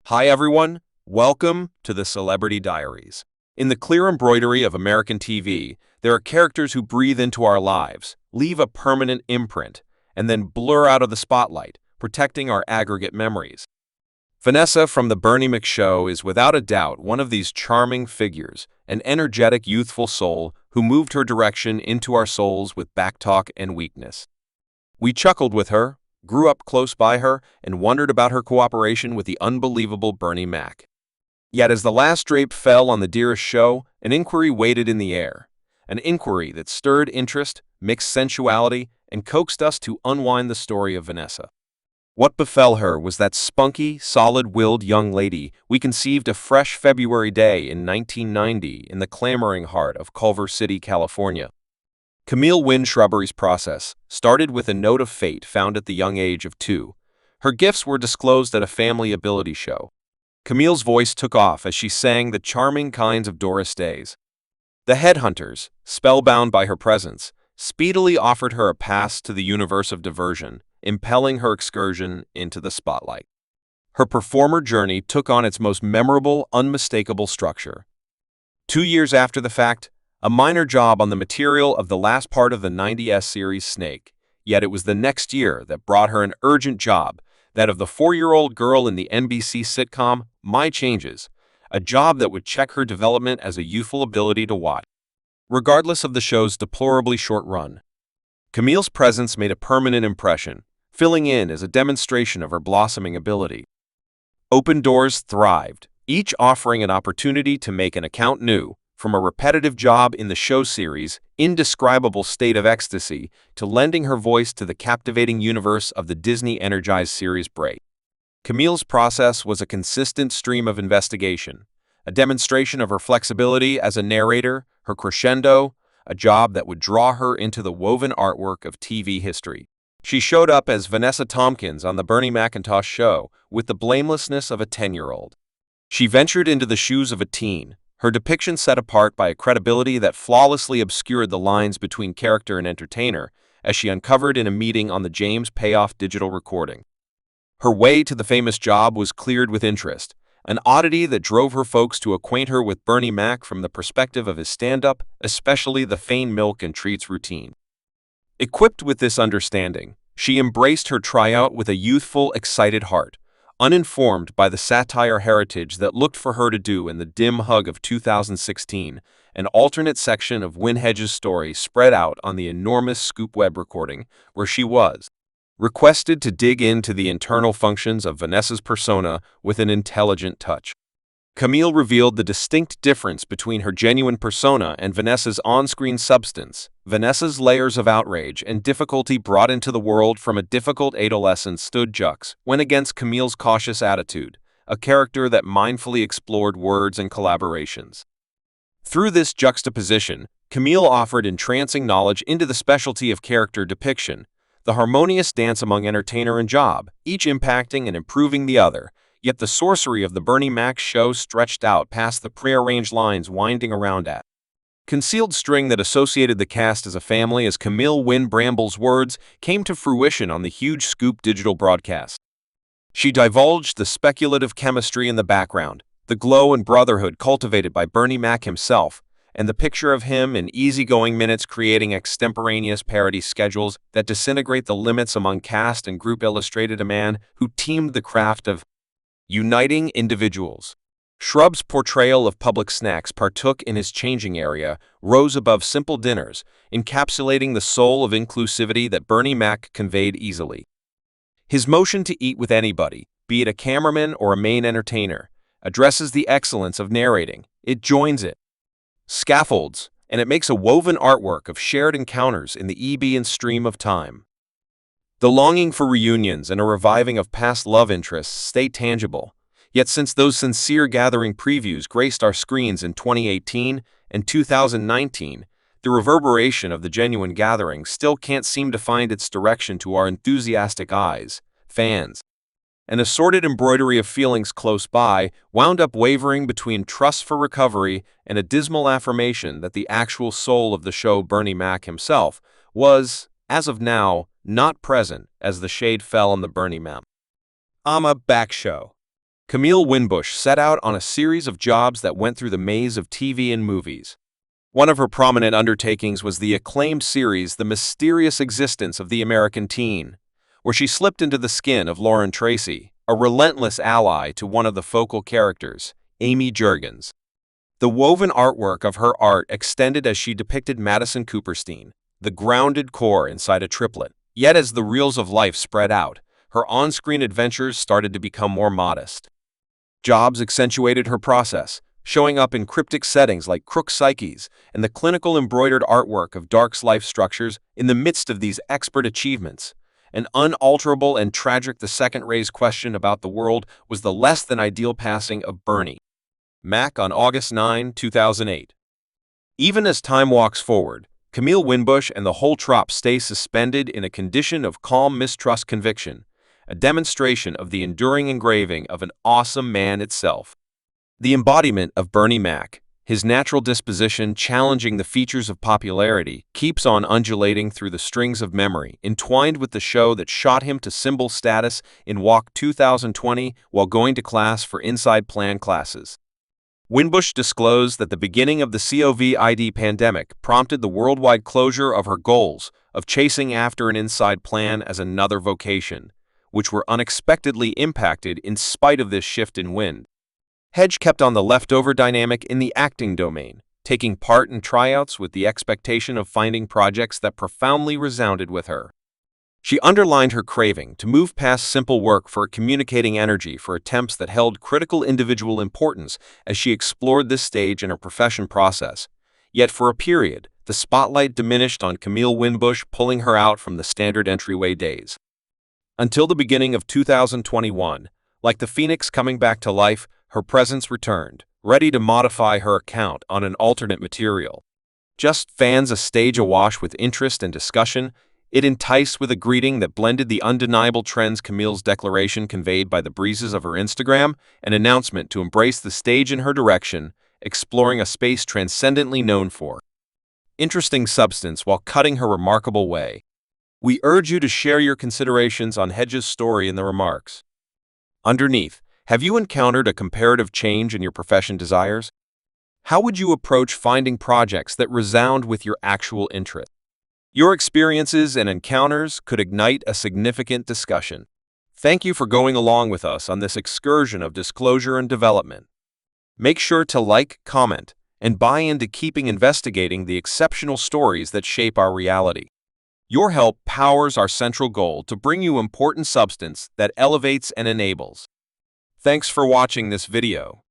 Hi everyone, welcome to the Celebrity Diaries. In the clear embroidery of American TV, there are characters who breathe into our lives, leave a permanent imprint, and then blur out of the spotlight, protecting our aggregate memories. Vanessa from The Bernie Mack Show is without a doubt one of these charming figures, an energetic, youthful soul who moved her direction into our souls with backtalk and weakness. We chuckled with her, grew up close by her, and wondered about her cooperation with the unbelievable Bernie Mack. Yet as the last drape fell on the Dearest show, an inquiry waited in the air. An inquiry that stirred interest, mixed sensuality, and coaxed us to unwind the story of Vanessa. What befell her was that spunky, solid-willed young lady we conceived a fresh February day in 1990 in the clamoring heart of Culver City, California. Camille Winbush's process started with a note of fate found at the young age of 2. Her gifts were disclosed at a family ability show. Camille's voice took off as she sang the charming kinds of Doris Day's. The headhunters, spellbound by her presence, speedily offered her a pass to the universe of diversion, impelling her excursion into the spotlight. Her performer journey took on its most memorable, unmistakable structure. 2 years after the fact, a minor job on the material of the last part of the 90s series Snake, yet it was the next year that brought her an urgent job, that of the 4-year-old girl in the NBC sitcom My Changes, a job that would check her development as a youthful ability to watch. Regardless of the show's deplorably short run, Camille's presence made a permanent impression, filling in as a demonstration of her blossoming ability. Open doors thrived, each offering an opportunity to make an account new, from a repetitive job in the show series' indescribable state of ecstasy to lending her voice to the captivating universe of the Disney-energized series Drape. Camille's process was a consistent stream of investigation, a demonstration of her flexibility as a narrator, her crescendo, a job that would draw her into the woven artwork of TV history. She showed up as Vanessa Tompkins on the Bernie Macintosh show with the blamelessness of a 10-year-old. She ventured into the shoes of a teen, her depiction set apart by a credibility that flawlessly obscured the lines between character and entertainer, as she uncovered in a meeting on the James Payoff digital recording. Her way to the famous job was cleared with interest, an oddity that drove her folks to acquaint her with Bernie Mack from the perspective of his stand-up, especially the feigned milk and treats routine. Equipped with this understanding, she embraced her tryout with a youthful, excited heart, uninformed by the satire heritage that looked for her to do in the dim hug of 2016, an alternate section of Winbush's story spread out on the enormous scoop web recording, where she was requested to dig into the internal functions of Vanessa's persona with an intelligent touch. Camille revealed the distinct difference between her genuine persona and Vanessa's on-screen substance. Vanessa's layers of outrage and difficulty brought into the world from a difficult adolescence stood went against Camille's cautious attitude, a character that mindfully explored words and collaborations. Through this juxtaposition, Camille offered entrancing knowledge into the specialty of character depiction, the harmonious dance among entertainer and job, each impacting and improving the other. Yet the sorcery of the Bernie Mack show stretched out past the prearranged lines winding around at concealed string that associated the cast as a family as Camille Winbush's words came to fruition on the huge Scoop digital broadcast. She divulged the speculative chemistry in the background, the glow and brotherhood cultivated by Bernie Mack himself, and the picture of him in easygoing minutes creating extemporaneous parody schedules that disintegrate the limits among cast and group illustrated a man who teamed the craft of uniting individuals. Shrub's portrayal of public snacks partook in his changing area rose above simple dinners, encapsulating the soul of inclusivity that Bernie Mack conveyed easily. His motion to eat with anybody, be it a cameraman or a main entertainer, addresses the excellence of narrating. It joins it, scaffolds, and it makes a woven artwork of shared encounters in the ebb and stream of time. The longing for reunions and a reviving of past love interests stay tangible, yet since those sincere gathering previews graced our screens in 2018 and 2019, the reverberation of the genuine gathering still can't seem to find its direction to our enthusiastic eyes, fans. An assorted embroidery of feelings close by wound up wavering between trust for recovery and a dismal affirmation that the actual soul of the show, Bernie Mack himself, was, as of now, not present as the shade fell on the Bernie Mack. Back show. Camille Winbush set out on a series of jobs that went through the maze of TV and movies. One of her prominent undertakings was the acclaimed series The Mysterious Existence of the American Teen, where she slipped into the skin of Lauren Tracy, a relentless ally to one of the focal characters, Amy Juergens. The woven artwork of her art extended as she depicted Madison Cooperstein, the grounded core inside a triplet. Yet as the reels of life spread out, her on-screen adventures started to become more modest. Jobs accentuated her process, showing up in cryptic settings like crook psyches and the clinical embroidered artwork of Dark's life structures. In the midst of these expert achievements, an unalterable and tragic the second raised question about the world was the less than ideal passing of Bernie Mack on August 9, 2008. Even as time walks forward, Camille Winbush and the whole trop stay suspended in a condition of calm mistrust conviction, a demonstration of the enduring engraving of an awesome man itself. The embodiment of Bernie Mack, his natural disposition challenging the features of popularity, keeps on undulating through the strings of memory, entwined with the show that shot him to symbol status in Walk 2020 while going to class for Inside Plan classes. Winbush disclosed that the beginning of the COVID pandemic prompted the worldwide closure of her goals of chasing after an inside plan as another vocation, which were unexpectedly impacted in spite of this shift in wind. Hedge kept on the leftover dynamic in the acting domain, taking part in tryouts with the expectation of finding projects that profoundly resounded with her. She underlined her craving to move past simple work for a communicating energy for attempts that held critical individual importance as she explored this stage in her profession process. Yet for a period, the spotlight diminished on Camille Winbush, pulling her out from the standard entryway days. Until the beginning of 2021, like the phoenix coming back to life, her presence returned, ready to modify her account on an alternate material. Just fans a stage awash with interest and discussion, it enticed with a greeting that blended the undeniable trends. Camille's declaration conveyed by the breezes of her Instagram, an announcement to embrace the stage in her direction, exploring a space transcendently known for interesting substance while cutting her remarkable way. We urge you to share your considerations on Hedge's story in the remarks. Underneath, have you encountered a comparative change in your profession desires? How would you approach finding projects that resound with your actual interest? Your experiences and encounters could ignite a significant discussion. Thank you for going along with us on this excursion of disclosure and development. Make sure to like, comment, and buy into keeping investigating the exceptional stories that shape our reality. Your help powers our central goal to bring you important substance that elevates and enables. Thanks for watching this video.